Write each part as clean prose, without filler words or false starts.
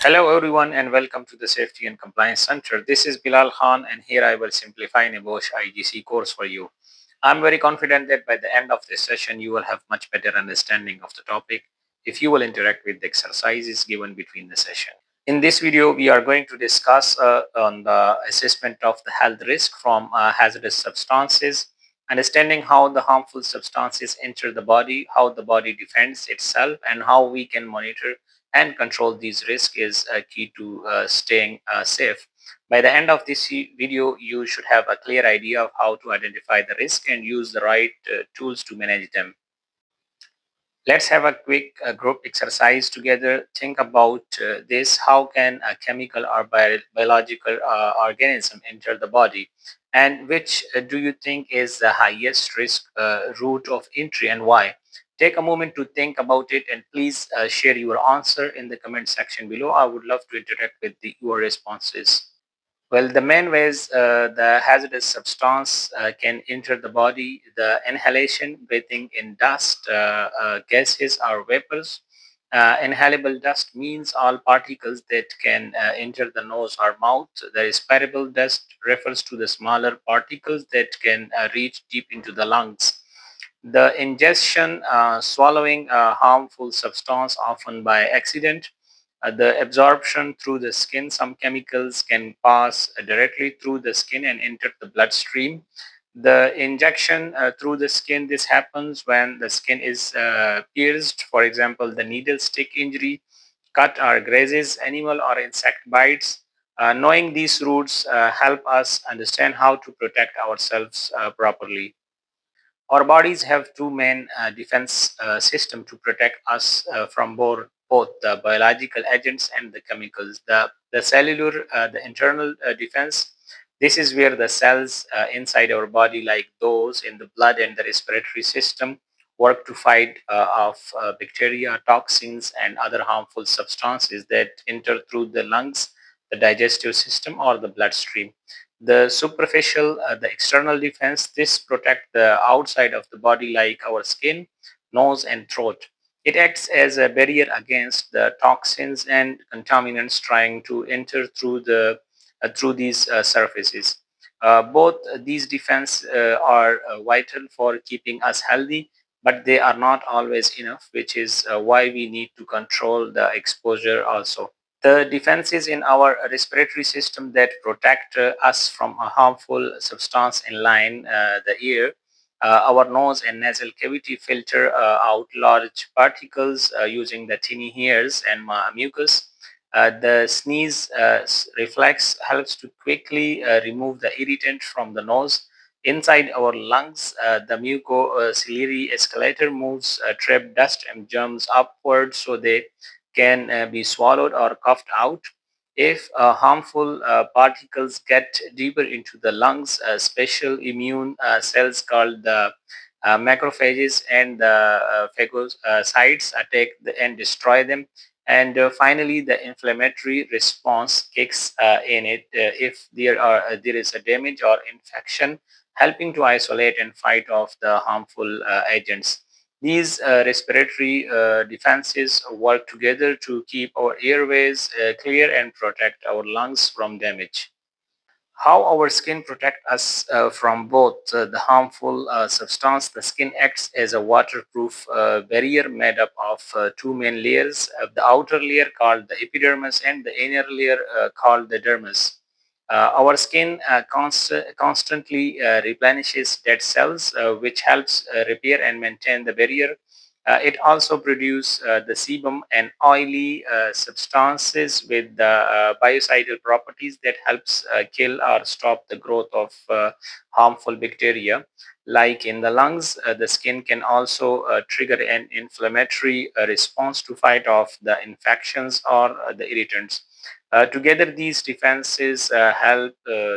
Hello everyone and welcome to the Safety and Compliance Center. This is Bilal Khan and here I will simplify NEBOSH IGC course for you. I'm very confident that by the end of this session you will have much better understanding of the topic if you will interact with the exercises given between the session. In this video we are going to discuss on the assessment of the health risk from hazardous substances, understanding how the harmful substances enter the body, how the body defends itself, and how we can monitor and control these risks is key to staying safe. By the end of this video, you should have a clear idea of how to identify the risk and use the right tools to manage them. Let's have a quick group exercise together. Think about this. How can a chemical or biological organism enter the body? And which do you think is the highest risk route of entry and why? Take a moment to think about it and please share your answer in the comment section below. I would love to interact with your responses. Well, the main ways the hazardous substance can enter the body, the inhalation, breathing in dust, gases or vapors. Inhalable dust means all particles that can enter the nose or mouth. The respirable dust refers to the smaller particles that can reach deep into the lungs. The ingestion, swallowing a harmful substance, often by accident. The absorption through the skin, some chemicals can pass directly through the skin and enter the bloodstream. The injection through the skin, this happens when the skin is pierced, for example, the needle stick injury, cut or grazes, animal or insect bites. Knowing these routes help us understand how to protect ourselves properly. Our bodies have two main defense systems to protect us from both the biological agents and the chemicals. The cellular, the internal defense, this is where the cells inside our body, like those in the blood and the respiratory system, work to fight off bacteria, toxins, and other harmful substances that enter through the lungs, the digestive system, or the bloodstream. The superficial, the external defense, this protect the outside of the body like our skin, nose, and throat. It acts as a barrier against the toxins and contaminants trying to enter through these surfaces. Both these defense are vital for keeping us healthy, but they are not always enough, which is why we need to control the exposure also. The defenses in our respiratory system that protect us from a harmful substance in line the air. Our nose and nasal cavity filter out large particles using the tiny hairs and mucus. The sneeze reflex helps to quickly remove the irritant from the nose. Inside our lungs, the mucociliary escalator moves trapped dust and germs upward so they can be swallowed or coughed out. If harmful particles get deeper into the lungs, special immune cells called the macrophages and the phagocytes attack and destroy them. And finally, the inflammatory response kicks in it if there is a damage or infection, helping to isolate and fight off the harmful agents. These respiratory defenses work together to keep our airways clear and protect our lungs from damage. How our skin protect us from both the harmful substance. The skin acts as a waterproof barrier made up of two main layers, the outer layer called the epidermis and the inner layer called the dermis. Our skin constantly replenishes dead cells, which helps repair and maintain the barrier. It also produces the sebum and oily substances with the biocidal properties that helps kill or stop the growth of harmful bacteria. Like in the lungs, the skin can also trigger an inflammatory response to fight off the infections or the irritants. Together, these defenses help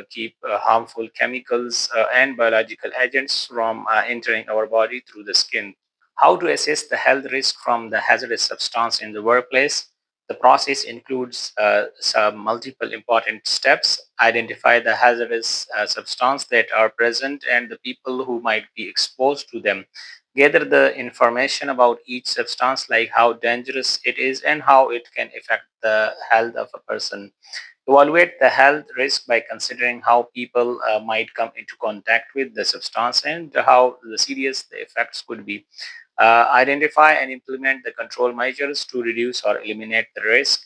keep harmful chemicals and biological agents from entering our body through the skin. How to assess the health risk from the hazardous substance in the workplace? The process includes some multiple important steps. Identify the hazardous substance that are present and the people who might be exposed to them. gather the information about each substance, like how dangerous it is and how it can affect the health of a person. Evaluate the health risk by considering how people might come into contact with the substance and how the serious the effects could be. Identify and implement the control measures to reduce or eliminate the risk.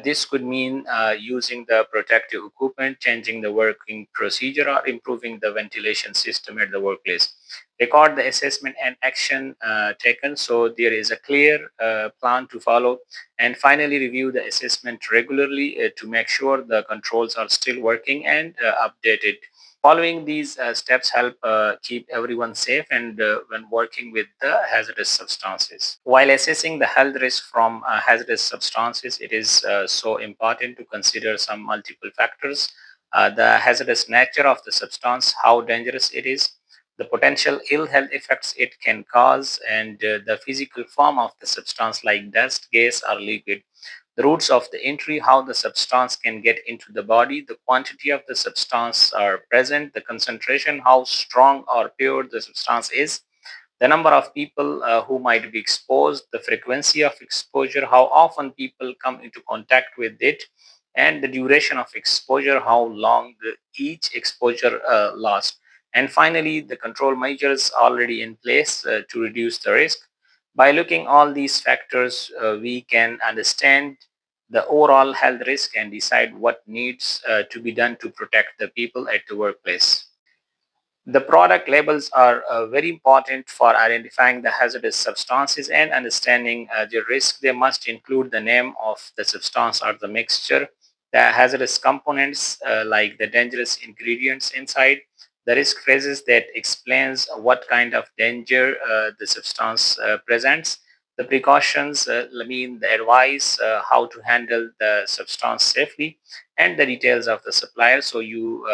This could mean using the protective equipment, changing the working procedure, or improving the ventilation system at the workplace. Record the assessment and action taken so there is a clear plan to follow. And finally, review the assessment regularly to make sure the controls are still working and updated. Following these steps help keep everyone safe and when working with the hazardous substances. While assessing the health risk from hazardous substances, it is so important to consider some multiple factors. The hazardous nature of the substance, how dangerous it is, the potential ill health effects it can cause, and the physical form of the substance like dust, gas, or liquid. The routes of the entry, how the substance can get into the body, the quantity of the substance are present, the concentration, how strong or pure the substance is, the number of people who might be exposed, the frequency of exposure, how often people come into contact with it, and the duration of exposure, how long each exposure lasts. And finally, the control measures already in place to reduce the risk. By looking all these factors, we can understand the overall health risk and decide what needs to be done to protect the people at the workplace. The product labels are very important for identifying the hazardous substances and understanding the risk. They must include the name of the substance or the mixture, the hazardous components like the dangerous ingredients inside, the risk phrases that explains what kind of danger the substance presents, the precautions, the advice how to handle the substance safely, and the details of the supplier so you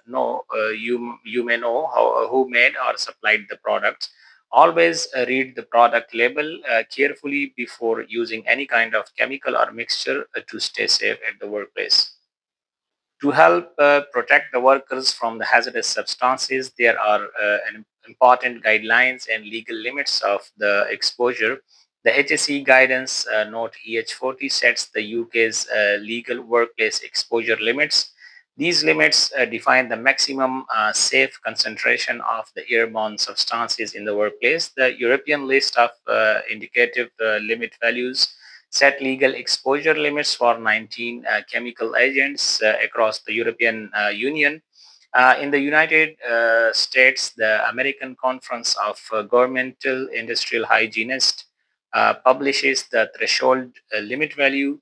know you may know how who made or supplied the products. Always read the product label carefully before using any kind of chemical or mixture to stay safe at the workplace. To help protect the workers from the hazardous substances, there are important guidelines and legal limits of the exposure. The HSE guidance note EH40 sets the UK's legal workplace exposure limits. These limits define the maximum safe concentration of the airborne substances in the workplace. The European list of indicative limit values set legal exposure limits for 19 chemical agents across the European Union. In the United States, the American Conference of Governmental Industrial Hygienists publishes the threshold limit value.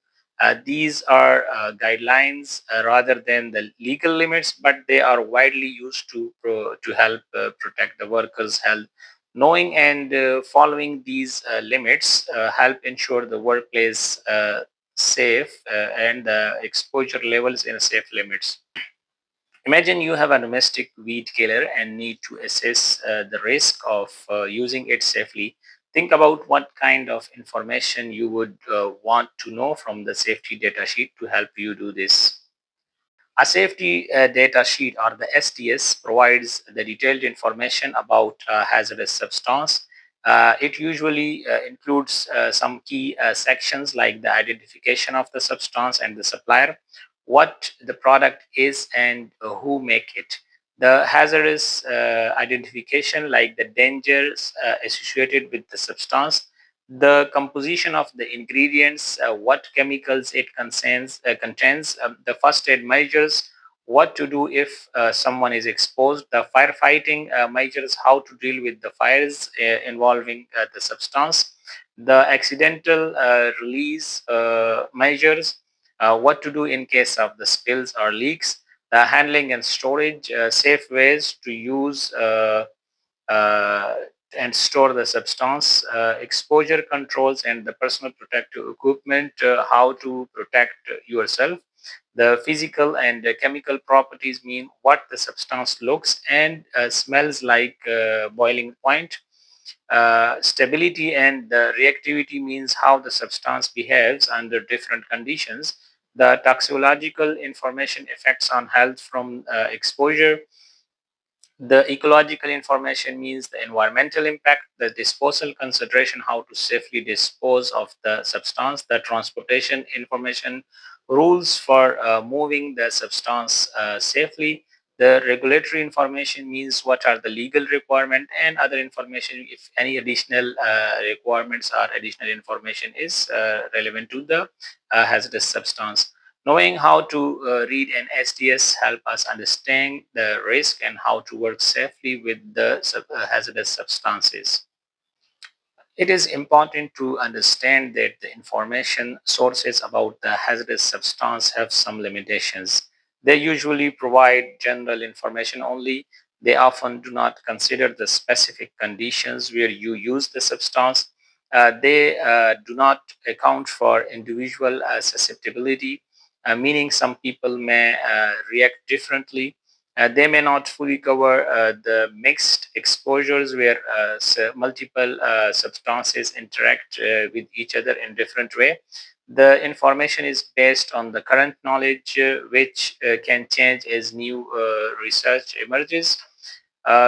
These are guidelines rather than the legal limits, but they are widely used to help protect the workers' health. Knowing and following these limits help ensure the workplace safe and the exposure levels in safe limits. Imagine you have a domestic weed killer and need to assess the risk of using it safely. Think about what kind of information you would want to know from the safety data sheet to help you do this. A safety data sheet, or the SDS, provides the detailed information about hazardous substance. It usually includes some key sections like the identification of the substance and the supplier, what the product is and who make it. The hazardous identification like the dangers associated with the substance, the composition of the ingredients, what chemicals it contains, the first aid measures, what to do if someone is exposed, the firefighting measures, how to deal with the fires involving the substance, the accidental release measures, what to do in case of the spills or leaks, the handling and storage, safe ways to use uh, and store the substance, exposure controls, and the personal protective equipment, how to protect yourself. The physical and chemical properties mean what the substance looks and smells like boiling point. Stability and reactivity means how the substance behaves under different conditions. The toxicological information effects on health from exposure, The ecological information means the environmental impact, the disposal consideration, how to safely dispose of the substance, the transportation information, rules for moving the substance safely. The regulatory information means what are the legal requirement and other information if any additional requirements or additional information is relevant to the hazardous substance. Knowing how to read an SDS help us understand the risk and how to work safely with the hazardous substances. It is important to understand that the information sources about the hazardous substance have some limitations. They usually provide general information only. They often do not consider the specific conditions where you use the substance. They do not account for individual susceptibility, meaning some people may react differently. They may not fully cover the mixed exposures where multiple substances interact with each other in different way. The information is based on the current knowledge, which can change as new research emerges.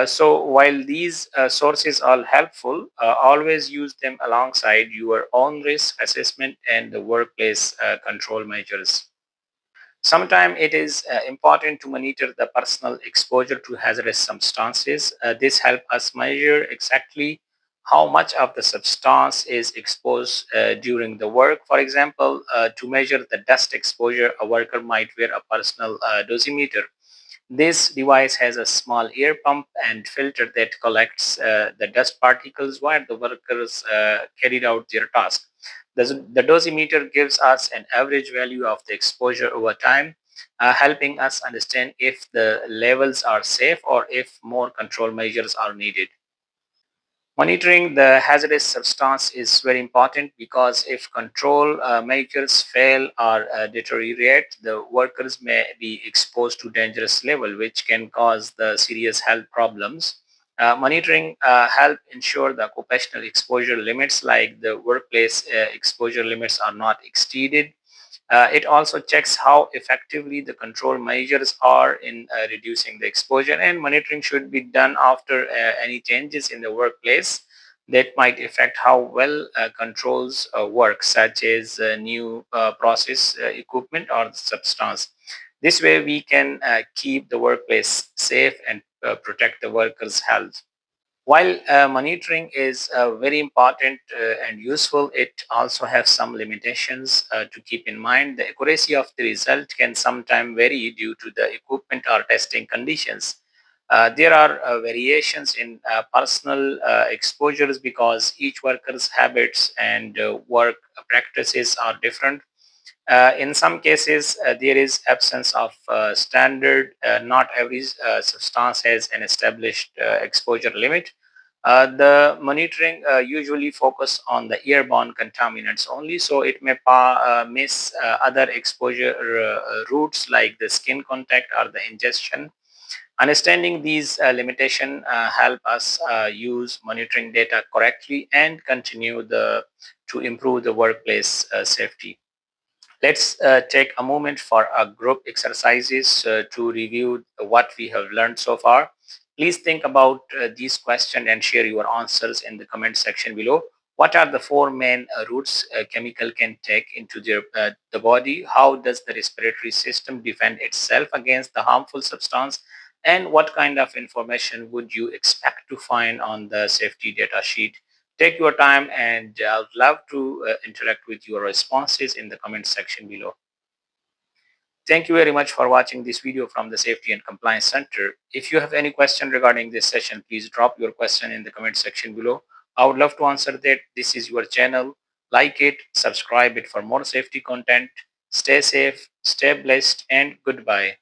So while these sources are helpful, always use them alongside your own risk assessment and the workplace control measures. Sometimes it is important to monitor the personal exposure to hazardous substances. This helps us measure exactly how much of the substance is exposed during the work. For example, to measure the dust exposure, a worker might wear a personal dosimeter. This device has a small air pump and filter that collects the dust particles while the workers carried out their task. The dosimeter gives us an average value of the exposure over time, helping us understand if the levels are safe or if more control measures are needed. Monitoring the hazardous substance is very important because if control measures fail or deteriorate, the workers may be exposed to dangerous level, which can cause the serious health problems. Monitoring help ensure the occupational exposure limits, like the workplace exposure limits, are not exceeded. It also checks how effectively the control measures are in reducing the exposure, and monitoring should be done after any changes in the workplace that might affect how well controls work, such as new process equipment or substance. This way, we can keep the workplace safe and protect the workers' health. While monitoring is very important and useful, it also has some limitations to keep in mind. The accuracy of the result can sometimes vary due to the equipment or testing conditions. There are variations in personal exposures because each worker's habits and work practices are different. In some cases, there is absence of standard. Not every substance has an established exposure limit. The monitoring usually focus on the airborne contaminants only, so it may miss other exposure routes like the skin contact or the ingestion. Understanding these limitations help us use monitoring data correctly and continue to improve the workplace safety. Let's take a moment for a group exercises to review what we have learned so far. Please think about these questions and share your answers in the comment section below. What are the four main routes a chemical can take into the body? How does the respiratory system defend itself against the harmful substance? And what kind of information would you expect to find on the safety data sheet? Take your time, and I would love to interact with your responses in the comment section below. Thank you very much for watching this video from the Safety and Compliance Center. If you have any question regarding this session, please drop your question in the comment section below. I would love to answer that. This is your channel. Like it, subscribe it for more safety content. Stay safe, stay blessed, and goodbye.